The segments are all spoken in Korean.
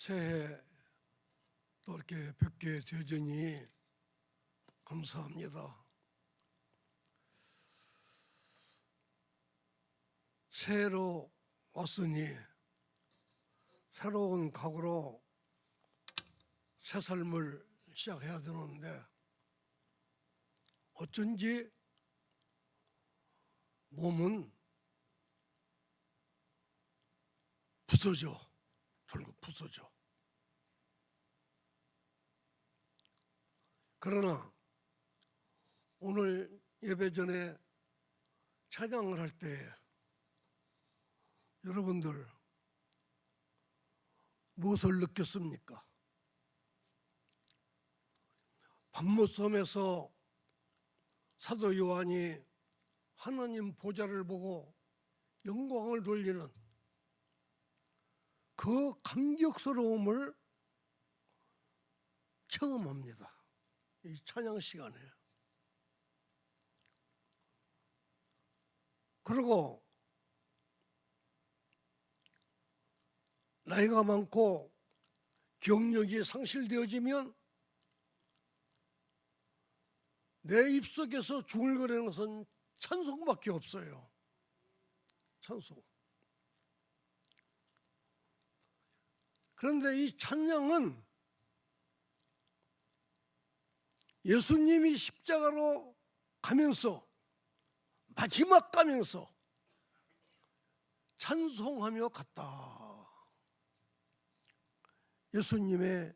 새해 또 이렇게 뵙게 되어지니 감사합니다. 새해로 왔으니 새로운 각오로 새 삶을 시작해야 되는데 어쩐지 몸은 부서져. 결국 부서져. 그러나 오늘 예배 전에 찬양을 할 때 여러분들 무엇을 느꼈습니까? 밤모섬에서 사도 요한이 하나님 보좌를 보고 영광을 돌리는 그 감격스러움을 체험합니다. 이 찬양 시간에. 그리고 나이가 많고 경력이 상실되어지면 내 입속에서 중얼거리는 것은 찬송밖에 없어요. 찬송. 그런데 이 찬양은 예수님이 십자가로 가면서 마지막 가면서 찬송하며 갔다. 예수님의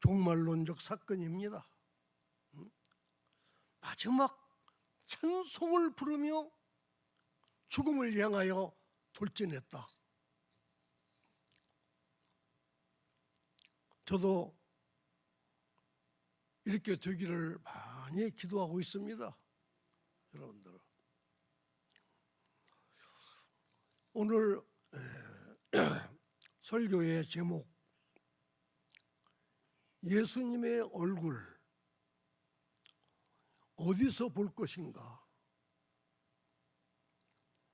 종말론적 사건입니다. 마지막 찬송을 부르며 죽음을 향하여 돌진했다. 저도 이렇게 되기를 많이 기도하고 있습니다. 여러분들. 오늘 설교의 제목 예수님의 얼굴 어디서 볼 것인가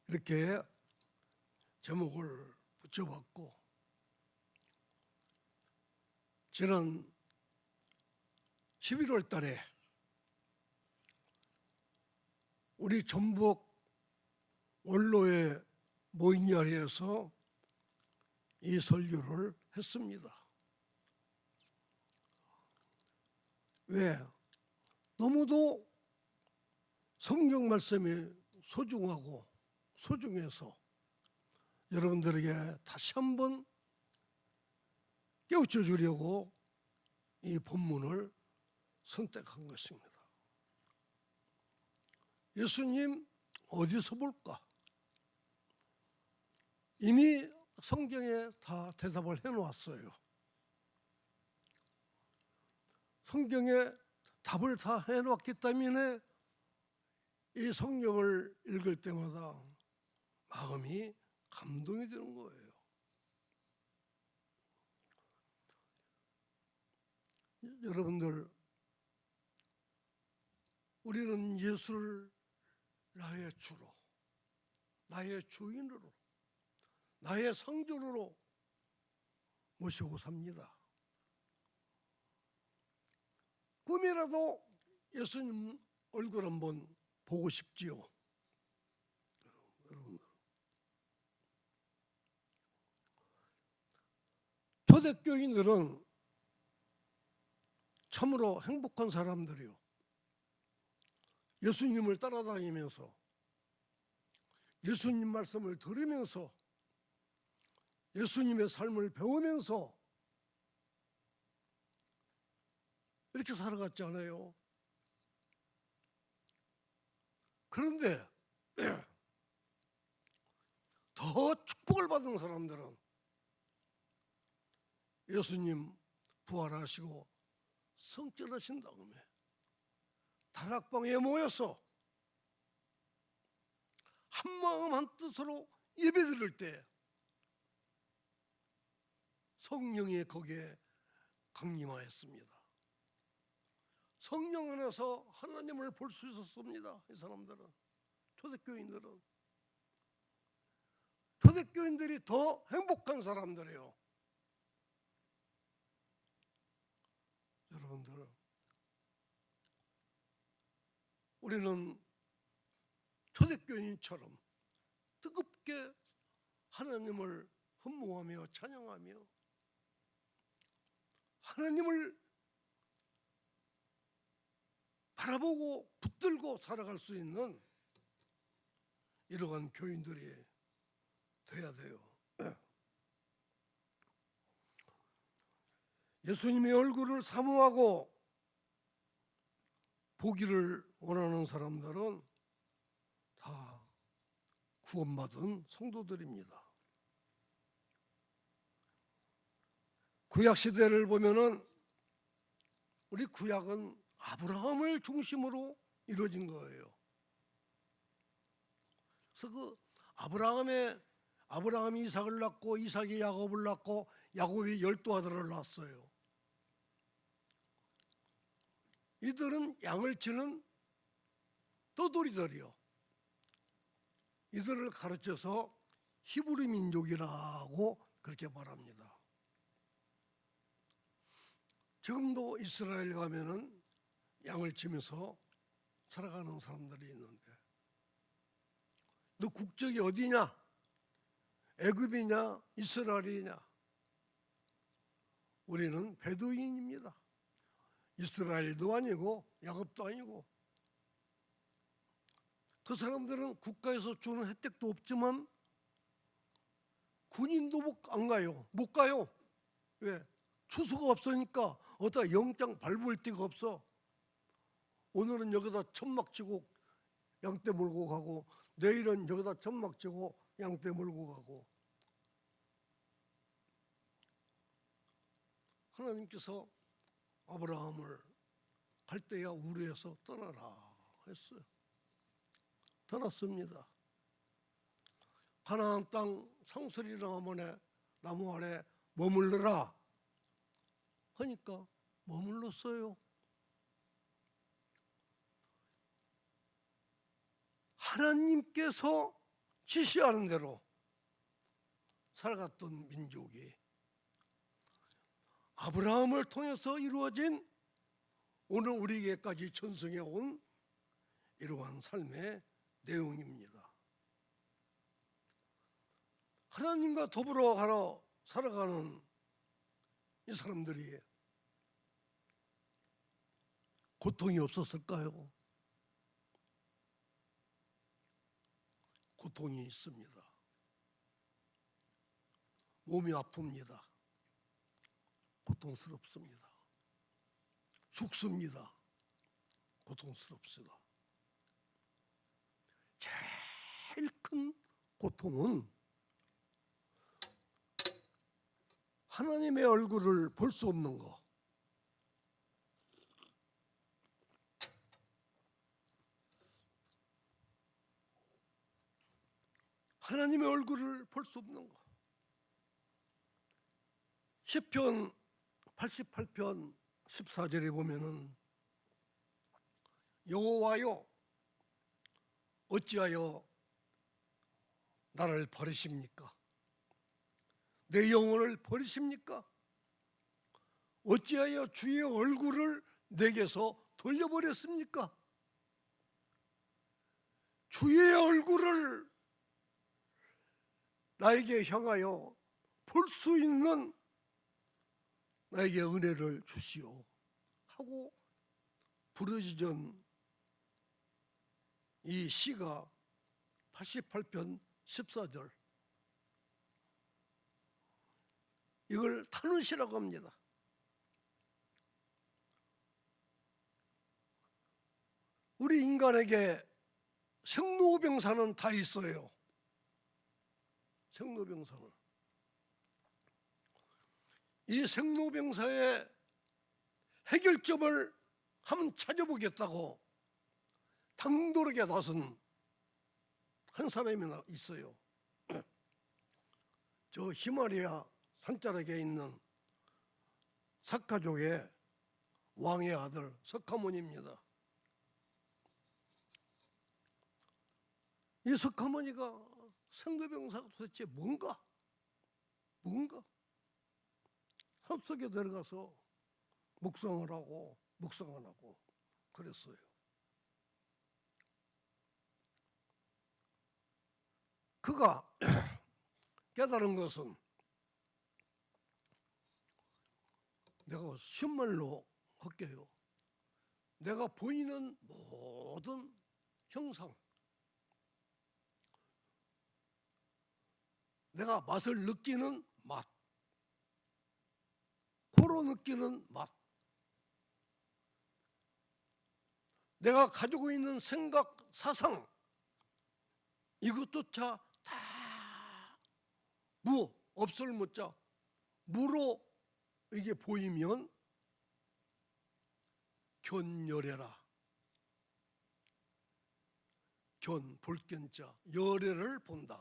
이렇게 제목을 붙여봤고 지난 11월 달에 우리 전북 원로의 모인 자리에서 이 설교를 했습니다. 왜? 너무도 성경 말씀이 소중하고 소중해서 여러분들에게 다시 한번 깨우쳐 주려고 이 본문을 선택한 것입니다. 예수님 어디서 볼까? 이미 성경에 다 대답을 해놓았어요. 성경에 답을 다 해놓았기 때문에 이 성경을 읽을 때마다 마음이 감동이 되는 거예요. 여러분들, 우리는 예수를 나의 주로, 나의 주인으로, 나의 상주로 모시고 삽니다. 꿈이라도 예수님 얼굴 한번 보고 싶지요. 여러분들. 초대교인들은 참으로 행복한 사람들이요. 예수님을 따라다니면서 예수님 말씀을 들으면서 예수님의 삶을 배우면서 이렇게 살아갔지 않아요? 그런데 더 축복을 받은 사람들은 예수님 부활하시고 성전하신 다음에 다락방에 모여서 한마음 한뜻으로 예배드릴 때 성령이 거기에 강림하였습니다. 성령 안에서 하나님을 볼 수 있었습니다. 이 사람들은, 초대교인들이 더 행복한 사람들이에요. 여러분들, 우리는 초대교인처럼 뜨겁게 하나님을 흠모하며 찬양하며 하나님을 바라보고 붙들고 살아갈 수 있는 이러한 교인들이 돼야 돼요. 예수님의 얼굴을 사모하고 보기를 원하는 사람들은 다 구원받은 성도들입니다. 구약시대를 보면은 우리 구약은 아브라함을 중심으로 이루어진 거예요. 그래서 그 아브라함이 이삭을 낳고 이삭이 야곱을 낳고 야곱이 12아들을 낳았어요. 이들은 양을 치는 떠돌이들이요. 이들을 가르쳐서 히브리 민족이라고 그렇게 말합니다. 지금도 이스라엘 가면은 양을 치면서 살아가는 사람들이 있는데, 너 국적이 어디냐? 애굽이냐? 이스라엘이냐? 우리는 베두인입니다. 이스라엘도 아니고 야곱도 아니고. 그 사람들은 국가에서 주는 혜택도 없지만 군인도 안 가요. 못 가요. 왜? 추수가 없으니까 어디다 영장 밟을 데가 없어. 오늘은 여기다 천막 치고 양떼 몰고 가고, 내일은 여기다 천막 치고 양떼 몰고 가고. 하나님께서 아브라함을 갈대아 우르에서 떠나라 했어요. 떠났습니다. 가나안 땅 상수리 나무 아래 머물러라 하니까 머물렀어요. 하나님께서 지시하는 대로 살아갔던 민족이 아브라함을 통해서 이루어진 오늘 우리에게까지 전승해 온 이러한 삶의 내용입니다. 하나님과 더불어 살아가는 이 사람들이 고통이 없었을까요? 고통이 있습니다. 몸이 아픕니다. 고통스럽습니다. 죽습니다. 고통스럽습니다. 제일 큰 고통은 하나님의 얼굴을 볼 수 없는 거. 하나님의 얼굴을 볼 수 없는 거. 시편 88편 14절에 보면은 여호와여 어찌하여 나를 버리십니까? 내 영혼을 버리십니까? 어찌하여 주의 얼굴을 내게서 돌려버렸습니까? 주의 얼굴을 나에게 향하여 볼 수 있는 나에게 은혜를 주시오 하고 부르짖은 이 시가 88편 14절, 이걸 타는 시라고 합니다. 우리 인간에게 생로병사는 다 있어요. 생로병사는. 이 생로병사의 해결점을 한번 찾아보겠다고 당돌하게 나선 한 사람이 있어요. 저 히말라야 산자락에 있는 사카족의 왕의 아들 석가모니입니다. 이 석가모니가 생로병사가 도대체 뭔가 산속에 들어가서 묵상을 하고 그랬어요. 그가 깨달은 것은 내가 신말로 할게요. 내가 보이는 모든 형상, 내가 맛을 느끼는 맛, 코로 느끼는 맛, 내가 가지고 있는 생각, 사상, 이것조차 다 없을 무자 무로 이게 보이면 견열해라. 볼견자 열애를 본다.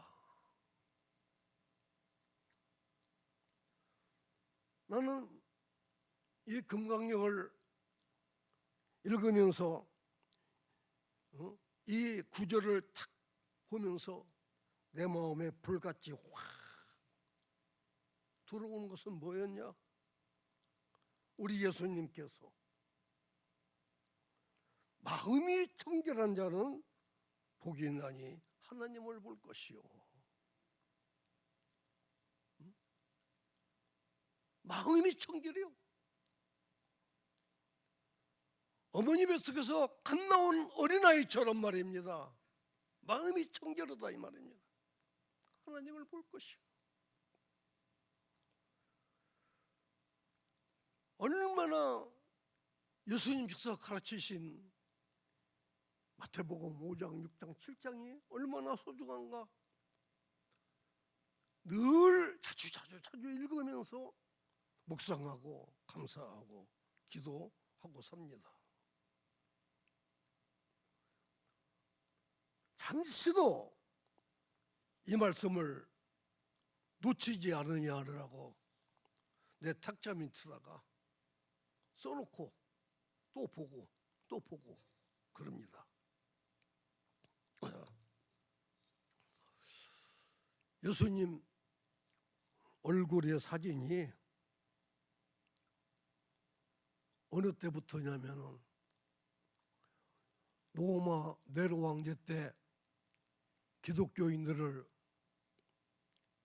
나는 이 금강경을 읽으면서 이 구절을 탁 보면서 내 마음에 불같이 확 들어오는 것은 뭐였냐? 우리 예수님께서 마음이 청결한 자는 복이 있나니 하나님을 볼 것이요. 마음이 청결해요. 어머니 뱃속에서 갓 나온 어린아이처럼 말입니다. 마음이 청결하다 이 말입니다. 하나님을 볼 것이요. 얼마나 예수님께서 가르치신 마태복음 5장, 6장, 7장이 얼마나 소중한가. 늘 자주 읽으면서 묵상하고 감사하고 기도하고 삽니다. 잠시도 이 말씀을 놓치지 않으냐 하느라고 내 탁자 밑에다가 써놓고 또 보고 그럽니다. 예수님 얼굴의 사진이 어느 때부터냐면은 로마 네로 황제 때 기독교인들을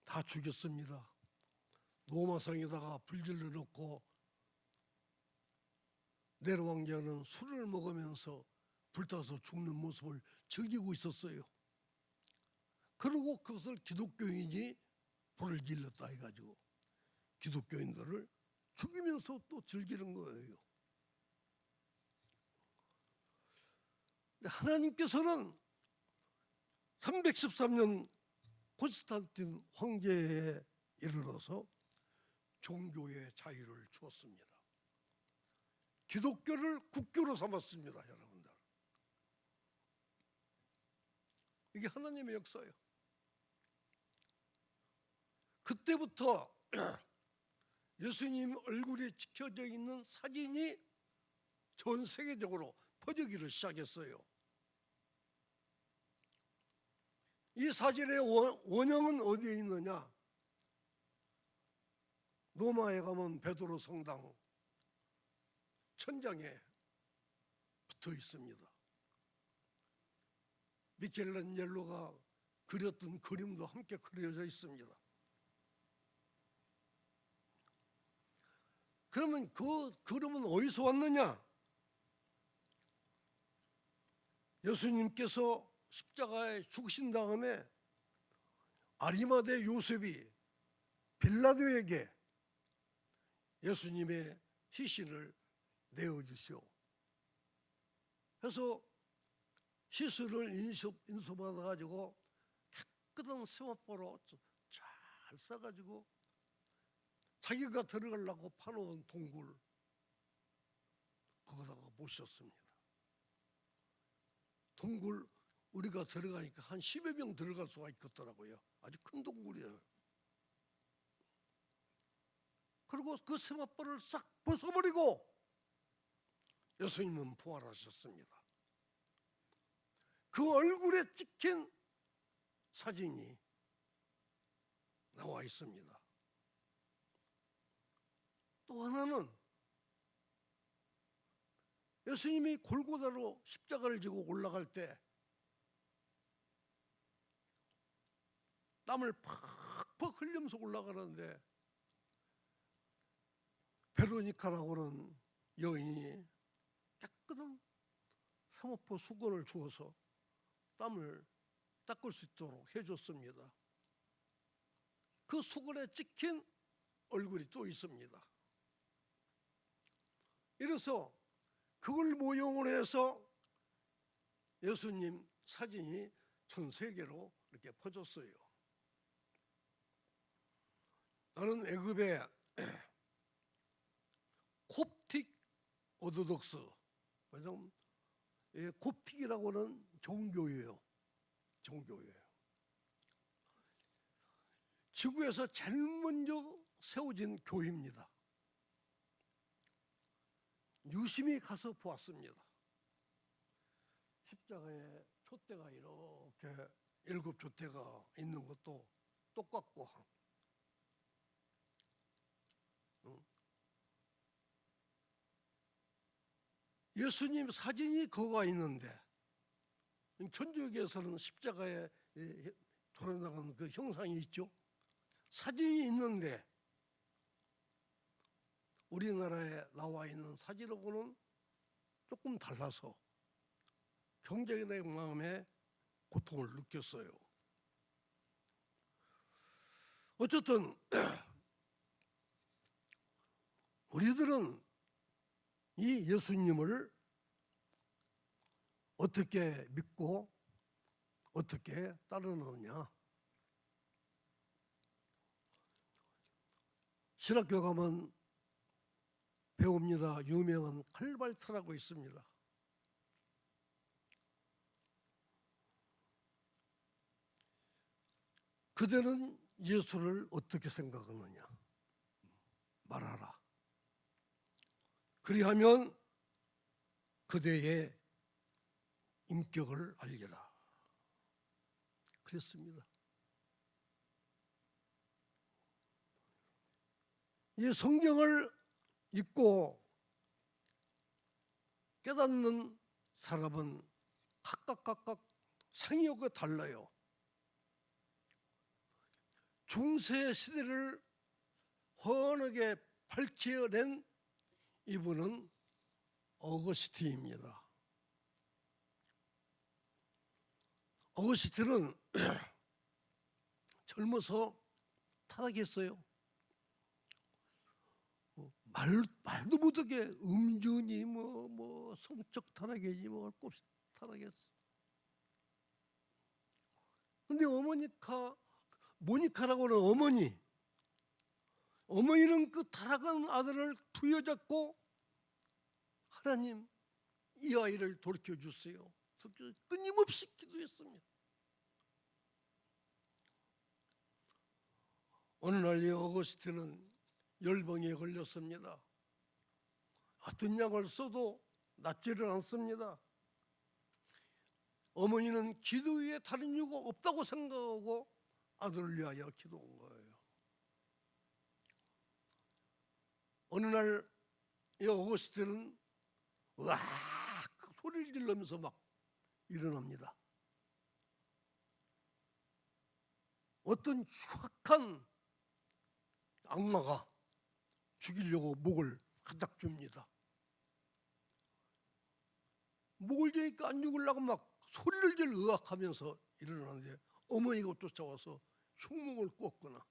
다 죽였습니다. 로마성에다가 불질러 놓고 네로 황제는 술을 먹으면서 불타서 죽는 모습을 즐기고 있었어요. 그리고 그것을 기독교인이 불을 질렀다 해가지고 기독교인들을 죽이면서 또 즐기는 거예요. 하나님께서는 313년 콘스탄틴 황제에 이르러서 종교의 자유를 주었습니다. 기독교를 국교로 삼았습니다. 여러분들, 이게 하나님의 역사예요. 그때부터 예수님 얼굴이 찍혀져 있는 사진이 전 세계적으로 퍼지기를 시작했어요. 이 사진의 원형은 어디에 있느냐? 로마에 가면 베드로 성당 천장에 붙어 있습니다. 미켈란젤로가 그렸던 그림도 함께 그려져 있습니다. 그러면 그 그림은 어디서 왔느냐? 예수님께서 십자가에 죽으신 다음에 아리마대 요셉이 빌라도에게 예수님의 시신을 내어주시오. 그래서 시신을 인수받아가지고 깨끗한 세마포로 잘 싸가지고 자기가 들어가려고 파놓은 동굴 거기다가 모셨습니다. 동굴 우리가 들어가니까 한 10여 명 들어갈 수가 있겠더라고요. 아주 큰 동굴이에요. 그리고 그 세마포를 싹 벗어버리고 예수님은 부활하셨습니다. 그 얼굴에 찍힌 사진이 나와 있습니다. 또 하나는 예수님이 골고다로 십자가를 지고 올라갈 때 땀을 팍팍 흘리면서 올라가는데 베로니카라고는 여인이 깨끗한 세마포 수건을 주어서 땀을 닦을 수 있도록 해줬습니다. 그 수건에 찍힌 얼굴이 또 있습니다. 이래서 그걸 모형으로 해서 예수님 사진이 전 세계로 이렇게 퍼졌어요. 나는 애굽의 콥틱 오르독스, 콥틱이라고는 종교예요. 지구에서 제일 먼저 세워진 교회입니다. 유심히 가서 보았습니다. 십자가에 촛대가 이렇게 7촛대가 있는 것도 똑같고, 예수님 사진이 거가 있는데, 천주교에서는 십자가에 돌아나가는 그 형상이 있죠. 사진이 있는데 우리나라에 나와 있는 사진하고는 조금 달라서 굉장히 마음에 고통을 느꼈어요. 어쨌든 우리들은 이 예수님을 어떻게 믿고 어떻게 따르느냐. 신학교 가면 배웁니다. 유명한 칼발트라고 있습니다. 그대는 예수를 어떻게 생각하느냐 말하라. 그리하면 그대의 인격을 알리라. 그랬습니다. 이 성경을 읽고 깨닫는 사람은 각각 상이하고 달라요. 중세 시대를 훤하게 밝혀낸 이분은 어거스틴입니다. 어거스틴은 젊어서 타락했어요. 말도 못하게 음주니 뭐 성적 타락이지 뭐 할 것 없이 타락했어. 근데 모니카라고는 어머니는 그 타락한 아들을 부여잡고 하나님 이 아이를 돌이켜 주세요. 끊임없이 기도했습니다. 어느 날 이 어거스틴은 열병에 걸렸습니다. 어떤 약을 써도 낫지를 않습니다. 어머니는 기도 위에 다른 이유가 없다고 생각하고 아들을 위하여 기도한 거예요. 어느 날 이 어거스틴은 으악 소리를 지르면서 막 일어납니다. 어떤 흉악한 악마가 죽이려고 목을 가닥 줍니다. 목을 재니까 안 죽으려고 막 소리를 질 의학하면서 일어나는데 어머니가 쫓아와서 흉목을 꽂거나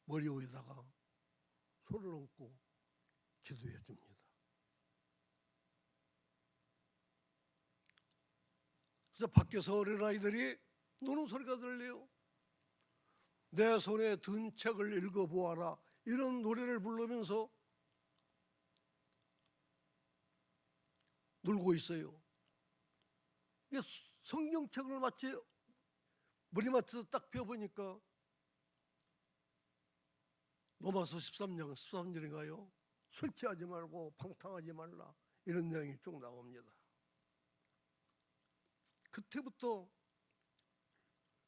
머리 위에다가 손을 얹고 기도해 줍니다. 그래서 밖에서 어린아이들이 노는 소리가 들려요. 내 손에 든 책을 읽어보아라, 이런 노래를 부르면서 놀고 있어요. 성경책을 마치 머리맡에서 딱 펴보니까 로마서 13절인가요? 술 취하지 말고 방탕하지 말라, 이런 내용이 쭉 나옵니다. 그때부터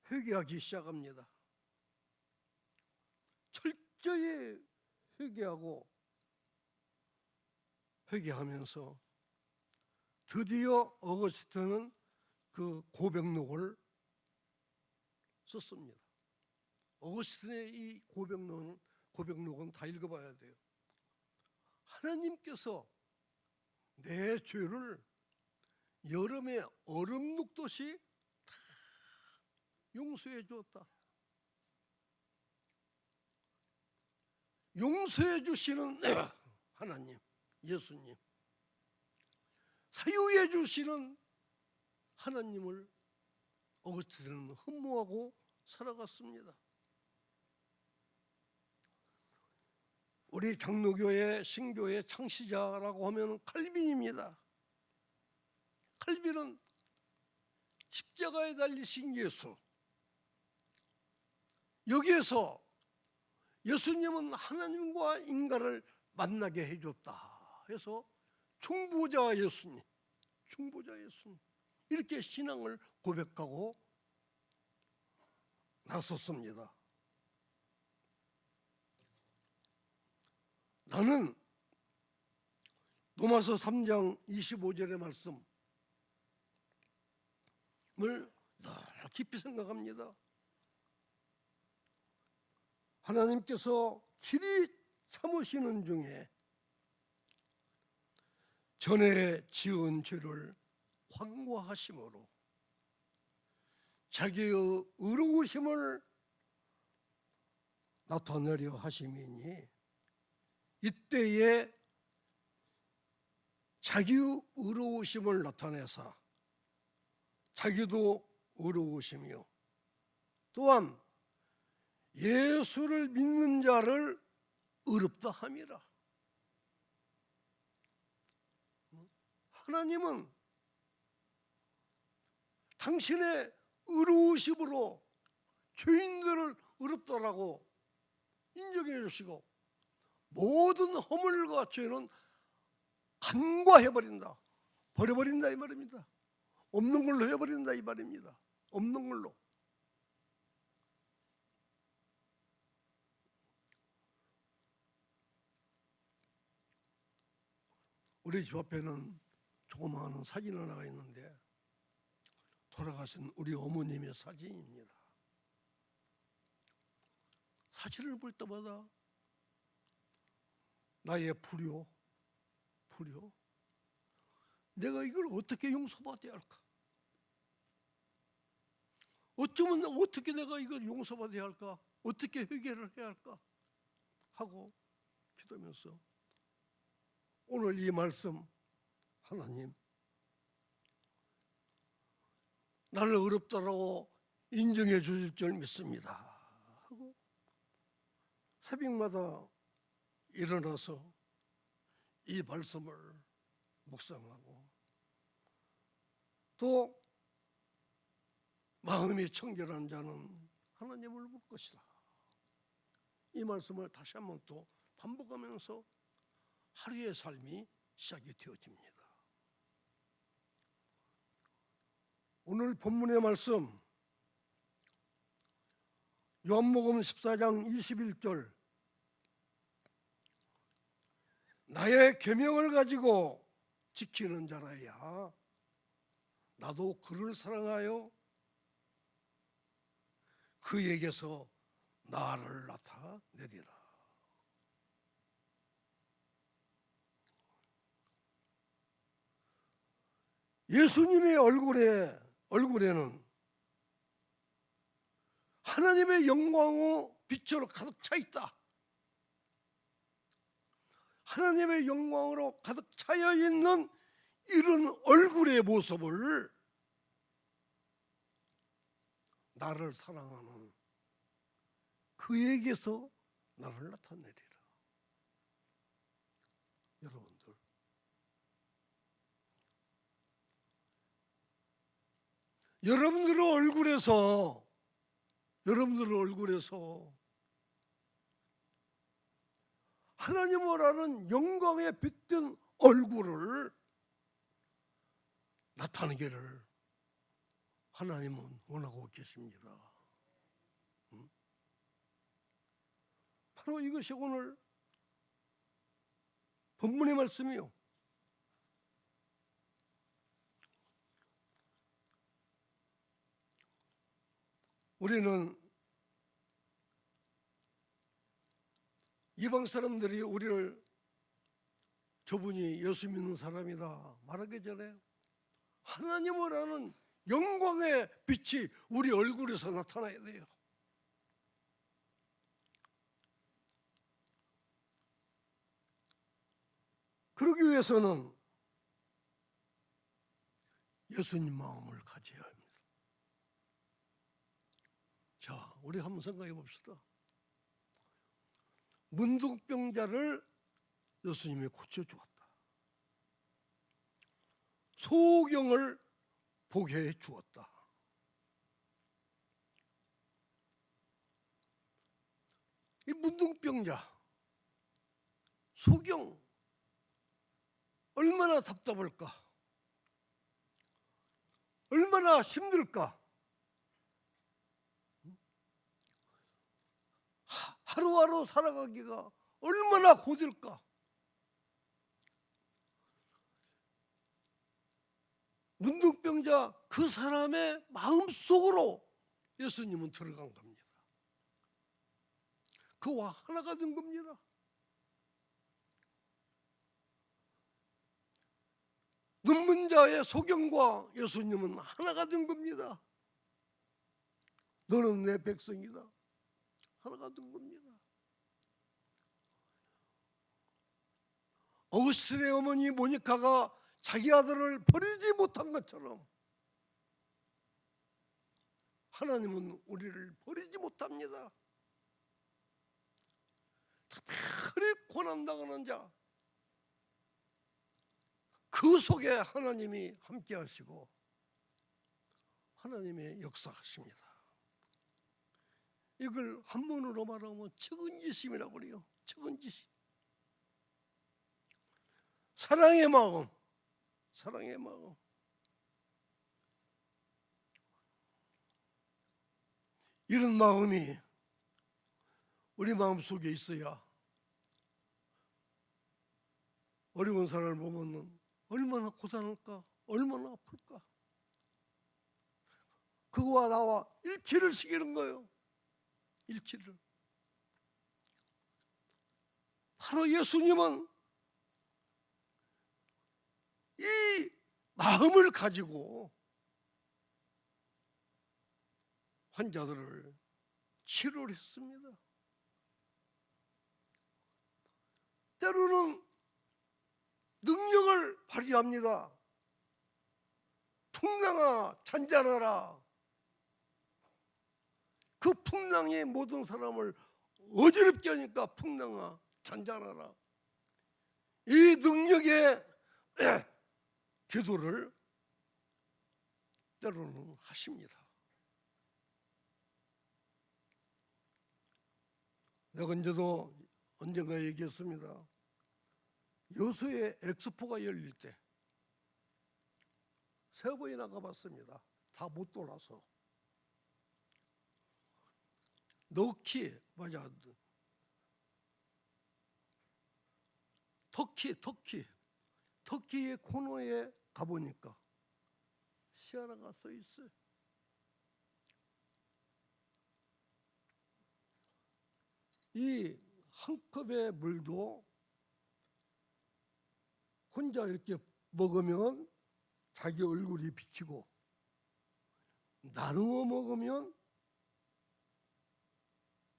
회개하기 시작합니다. 철저히 회개하면서 드디어 어거스틴은 그 고백록을 썼습니다. 어거스틴의 이 고백록은 다 읽어봐야 돼요. 하나님께서 내 죄를 여름에 얼음 녹듯이 다 용서해 주었다. 용서해 주시는 하나님, 예수님, 사유해 주시는 하나님을 어거스틴은 흠모하고 살아갔습니다. 우리 장로교회 신교의 창시자라고 하면 칼빈입니다. 칼빈은 십자가에 달리신 예수, 여기에서 예수님은 하나님과 인간을 만나게 해줬다 해서 중보자 예수님 이렇게 신앙을 고백하고 나섰습니다. 나는 로마서 3장 25절의 말씀을 늘 깊이 생각합니다. 하나님께서 길이 참으시는 중에 전에 지은 죄를 관고하심으로 자기의 의로우심을 나타내려 하심이니 이때에 자기의 의로우심을 나타내사 자기도 의로우시며 또한 예수를 믿는 자를 의롭다 함이라. 하나님은 당신의 의로우심으로 죄인들을 의롭다라고 인정해 주시고 모든 허물과 죄는 간과해버린다, 버려버린다 이 말입니다. 없는 걸로 해버린다 이 말입니다. 없는 걸로. 우리 집 앞에는 조그마한 사진 하나가 있는데 돌아가신 우리 어머님의 사진입니다. 사진을 볼 때마다 나의 불효, 내가 이걸 어떻게 용서받아야 할까? 어쩌면 어떻게 내가 이걸 용서받아야 할까? 어떻게 회개를 해야 할까? 하고 기도하면서 오늘 이 말씀, 하나님 나를 어렵다라고 인정해 주실 줄 믿습니다 하고 새벽마다 일어나서 이 말씀을 묵상하고 또 마음이 청결한 자는 하나님을 볼 것이다. 이 말씀을 다시 한번 또 반복하면서 하루의 삶이 시작이 되어집니다. 오늘 본문의 말씀 요한복음 14장 21절 나의 계명을 가지고 지키는 자라야 나도 그를 사랑하여 그에게서 나를 나타내리라. 예수님의 얼굴에는 하나님의 영광의 빛으로 가득 차 있다. 하나님의 영광으로 가득 차여 있는 이런 얼굴의 모습을 나를 사랑하는 그에게서 나를 나타내리라. 여러분들의 얼굴에서 하나님을 아는 영광에 빛든 얼굴을 나타내기를 하나님은 원하고 계십니다. 바로 이것이 오늘 본문의 말씀이요. 우리는 이방 사람들이 우리를 저분이 예수 믿는 사람이다 말하기 전에 하나님을 아는 영광의 빛이 우리 얼굴에서 나타나야 돼요. 그러기 위해서는 예수님 마음을 가져야 합니다. 자, 우리 한번 생각해 봅시다. 문둥병자를 예수님이 고쳐주었다. 소경을 보게 해 주었다. 이 문둥병자, 소경, 얼마나 답답할까? 얼마나 힘들까? 하루하루 살아가기가 얼마나 고될까? 문둥병자 그 사람의 마음속으로 예수님은 들어간 겁니다. 그와 하나가 된 겁니다. 눈먼 자의 소경과 예수님은 하나가 된 겁니다. 너는 내 백성이다. 하나가 된 겁니다. 어거스틴의 어머니 모니카가 자기 아들을 버리지 못한 것처럼 하나님은 우리를 버리지 못합니다. 특별히 고난당하는 자, 그 속에 하나님이 함께 하시고 하나님의 역사하십니다. 이걸 한문으로 말하면 측은지심이라고 그래요. 측은지심. 사랑의 마음, 사랑의 마음. 이런 마음이 우리 마음속에 있어야 어려운 사람을 보면 얼마나 고단할까, 얼마나 아플까. 그거와 나와 일치를 시키는 거예요. 일치를. 바로 예수님은 이 마음을 가지고 환자들을 치료를 했습니다. 때로는 능력을 발휘합니다. 풍랑아 잔잔하라. 그 풍랑이 모든 사람을 어지럽게 하니까 풍랑아 잔잔하라. 이 능력의 기도를 때로는 하십니다. 내가 언젠가 얘기했습니다. 여수에 엑스포가 열릴 때 세 번이나 가봤습니다. 다 못 돌아서. 터키의 코너에 가보니까 시아라가 써 있어요. 이 한 컵의 물도 혼자 이렇게 먹으면 자기 얼굴이 비치고 나누어 먹으면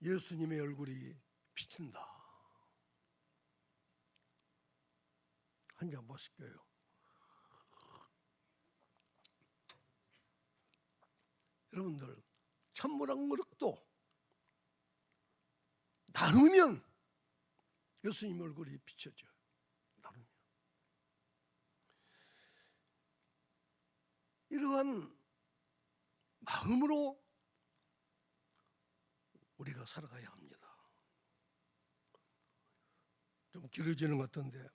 예수님의 얼굴이 비친다. 한 잔 마실게요. 여러분들, 찬물 한 그릇도 나누면 예수님 얼굴이 비춰져요. 나누면. 이러한 마음으로 우리가 살아가야 합니다. 좀 길어지는 것 같은데,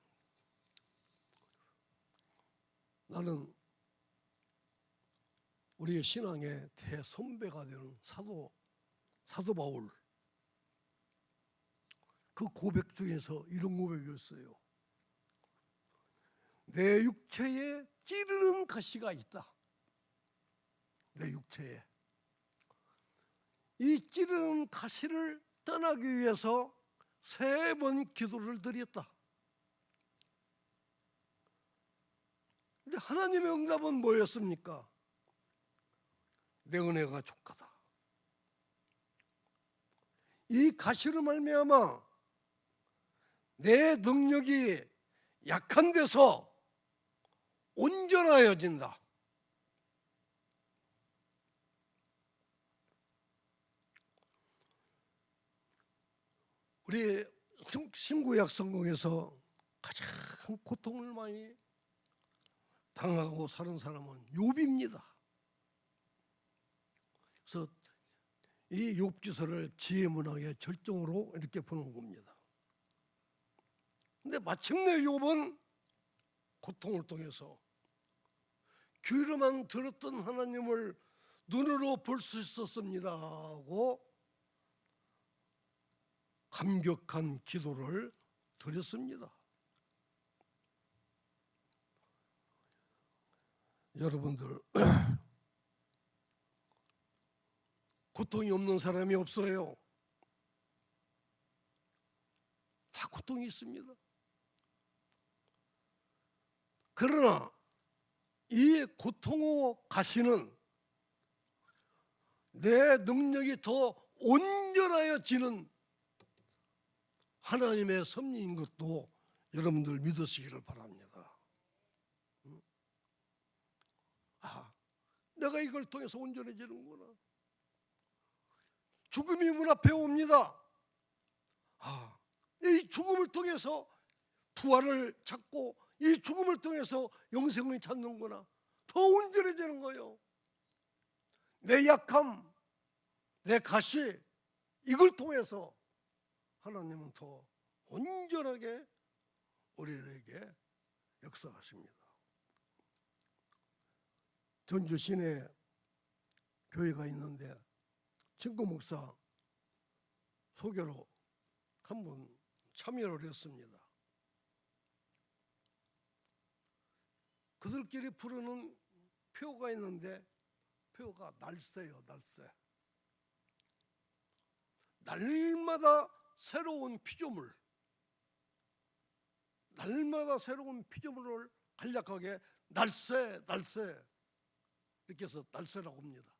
나는 우리의 신앙의 대선배가 되는 사도 바울, 그 고백 중에서 이런 고백이었어요. 내 육체에 찌르는 가시가 있다. 내 육체에. 이 찌르는 가시를 떠나기 위해서 3번 기도를 드렸다. 근데 하나님의 응답은 뭐였습니까? 내 은혜가 족하다. 이 가시로 말미암아 내 능력이 약한 데서 온전하여진다. 우리 신구약 성경에서 가장 고통을 많이 당하고 사는 사람은 욥입니다. 그래서 이 욥기서를 지혜문학의 절정으로 이렇게 보는 겁니다. 근데 마침내 욥은 고통을 통해서 귀로만 들었던 하나님을 눈으로 볼 수 있었습니다 하고 감격한 기도를 드렸습니다. 여러분들, 고통이 없는 사람이 없어요. 다 고통이 있습니다. 그러나 이 고통의 가시는 내 능력이 더 온전하여지는 하나님의 섭리인 것도 여러분들 믿으시기를 바랍니다. 내가 이걸 통해서 온전해지는구나. 죽음이 문 앞에 옵니다. 이 죽음을 통해서 부활을 찾고 이 죽음을 통해서 영생을 찾는구나. 더 온전해지는 거예요. 내 약함, 내 가시, 이걸 통해서 하나님은 더 온전하게 우리에게 역사하십니다. 전주 시내 교회가 있는데 친구 목사 소개로 한번 참여를 했습니다. 그들끼리 부르는 표가 있는데 표가 날새요, 날새. 날마다 새로운 피조물, 날마다 새로운 피조물을 간략하게 날새, 날새 이렇게 해서 날새라고 합니다.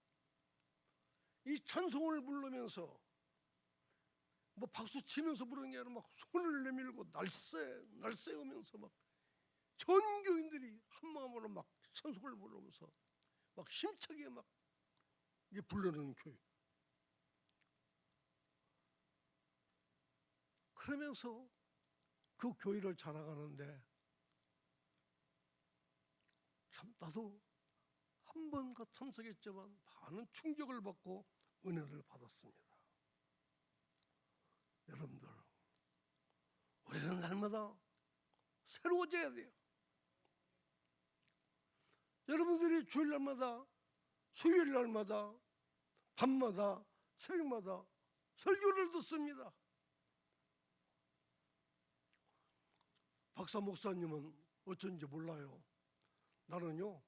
이 찬송을 부르면서 뭐 박수 치면서 부르는 게 아니라 막 손을 내밀고 날새, 날새 하면서 막 전 교인들이 한 마음으로 막 찬송을 부르면서 막 힘차게 막 이게 부르는 교회. 그러면서 그 교회를 자랑하는데 참 나도 한 번 참석했지만 많은 충격을 받고 은혜를 받았습니다. 여러분들, 우리는 날마다 새로워져야 돼요. 여러분들이 주일날마다, 수요일날마다, 밤마다, 새벽마다 설교를 듣습니다. 박사 목사님은 어쩐지 몰라요. 나는요,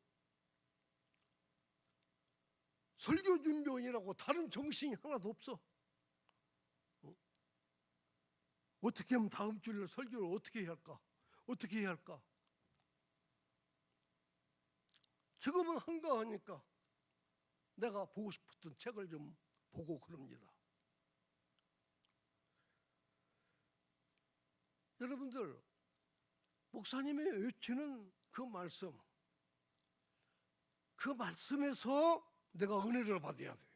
설교 준비원이라고 다른 정신이 하나도 없어. 어떻게 하면 다음 주일 설교를 어떻게 해야 할까? 어떻게 해야 할까? 지금은 한가하니까 내가 보고 싶었던 책을 좀 보고 그럽니다. 여러분들, 목사님이 외치는 그 말씀에서 내가 은혜를 받아야 돼요.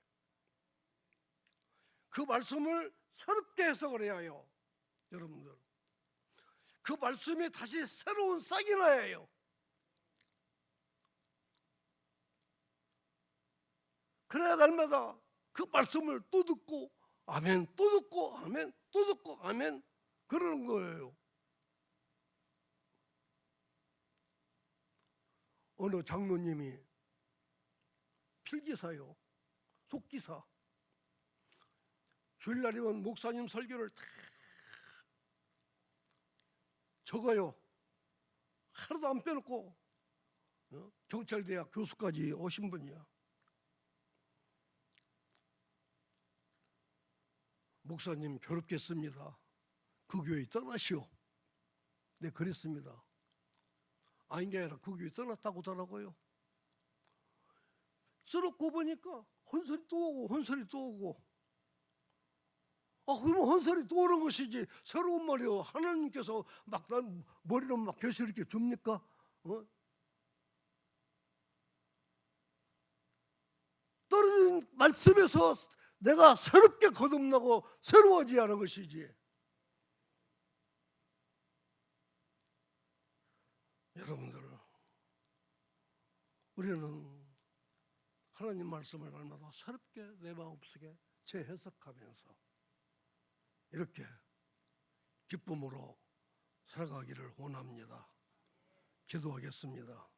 그 말씀을 새롭게 해석을 해야 해요. 여러분들, 그 말씀이 다시 새로운 싹이 나야 해요. 그래야 날마다 그 말씀을 또 듣고 아멘, 또 듣고 아멘, 또 듣고 아멘, 그러는 거예요. 어느 장로님이 필기사요, 속기사, 주일날이면 목사님 설교를 다 적어요. 하나도 안 빼놓고. 경찰대학 교수까지 오신 분이야. 목사님 괴롭겠습니다. 그 교회 떠나시오. 네, 그랬습니다. 아닌 게 아니라 그 교회 떠났다고 하더라고요. 써놓고 보니까 헌설이 또 오고 헌설이 또 오고. 그러면 헌설이 또 오는 것이지 새로운 말이요. 하나님께서 막 난 머리로 막 계속 이렇게 줍니까? 떨어진 말씀에서 내가 새롭게 거듭나고 새로워져야 하는 것이지. 여러분들, 우리는 하나님 말씀을 날마다 새롭게 내 마음속에 재해석하면서 이렇게 기쁨으로 살아가기를 원합니다. 기도하겠습니다.